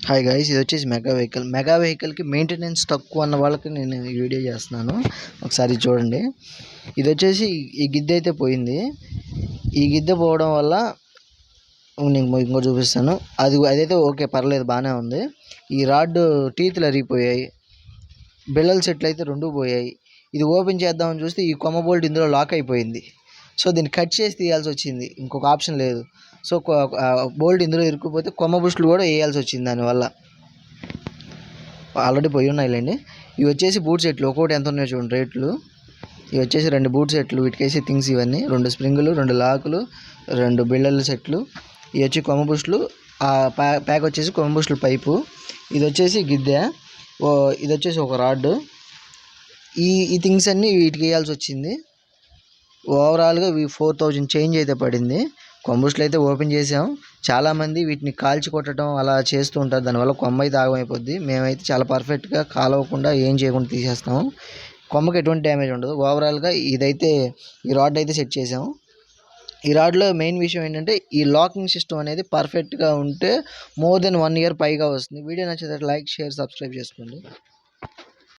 Hi guys, ఇది వచ్చేసి mega వెహికల్కి మెయింటెనెన్స్ తక్కువ అన్న వాళ్ళకి నేను ఈ వీడియో చేస్తున్నాను. ఒకసారి చూడండి. ఇది వచ్చేసి ఈ గిద్దె అయితే పోయింది. ఈ గిద్దె పోవడం వల్ల నేను ఇంకో చూపిస్తాను. అదైతే ఓకే, పర్లేదు, బాగానే ఉంది. ఈ రాడ్ టీతులు అరిగిపోయాయి, బిళ్ళల సెట్లు అయితే రెండు పోయాయి. ఇది ఓపెన్ చేద్దామని చూస్తే ఈ కొమ్మ బోల్ట్ ఇందులో లాక్ అయిపోయింది. సో దీన్ని కట్ చేసి తీయాల్సి వచ్చింది, ఇంకొక ఆప్షన్ లేదు. సో బోల్ట్ ఇందులో ఇరుక్కుపోతే కొమ్మ బుష్లు కూడా వేయాల్సి వచ్చింది. దానివల్ల ఆల్రెడీ పోయి ఉన్నాయిలేండి. ఇవి వచ్చేసి బూట్ సెట్లు, ఒక్కొక్కటి ఎంత ఉన్నాయో చూడండి రేట్లు. ఇవి వచ్చేసి 2 బూట్ సెట్లు, వీటికేసి థింగ్స్ ఇవన్నీ 2 స్ప్రింగులు, 2 లాకులు, 2 బిళ్ళల సెట్లు. ఇవి వచ్చి కొమ్మ బుష్లు. ఆ ప్యాక్ వచ్చేసి కొమ్మ బుష్లు పైపు. ఇది వచ్చేసి గిద్దె. ఇది వచ్చేసి ఒక రాడ్. ఈ థింగ్స్ అన్నీ వీటికి వేయాల్సి వచ్చింది. ఓవరాల్గా 4000 చేంజ్ అయితే పడింది. కొమ్ముస్లు అయితే ఓపెన్ చేసాం. చాలామంది వీటిని కాల్చి కొట్టడం అలా చేస్తూ ఉంటారు, దానివల్ల కొమ్మ అయితే ఆగమైపోద్ది. మేమైతే చాలా పర్ఫెక్ట్గా కాలవకుండా ఏం చేయకుండా తీసేస్తాము. కొమ్మకి ఎటువంటి డ్యామేజ్ ఉండదు. ఓవరాల్గా ఇదైతే ఈ రాడ్ అయితే సెట్ చేసాము. ఈ రాడ్లో మెయిన్ విషయం ఏంటంటే ఈ లాకింగ్ సిస్టమ్ అనేది పర్ఫెక్ట్గా ఉంటే మోర్ దెన్ 1 ఇయర్ పైగా వస్తుంది. వీడియో నచ్చితే లైక్, షేర్, సబ్స్క్రైబ్ చేసుకోండి.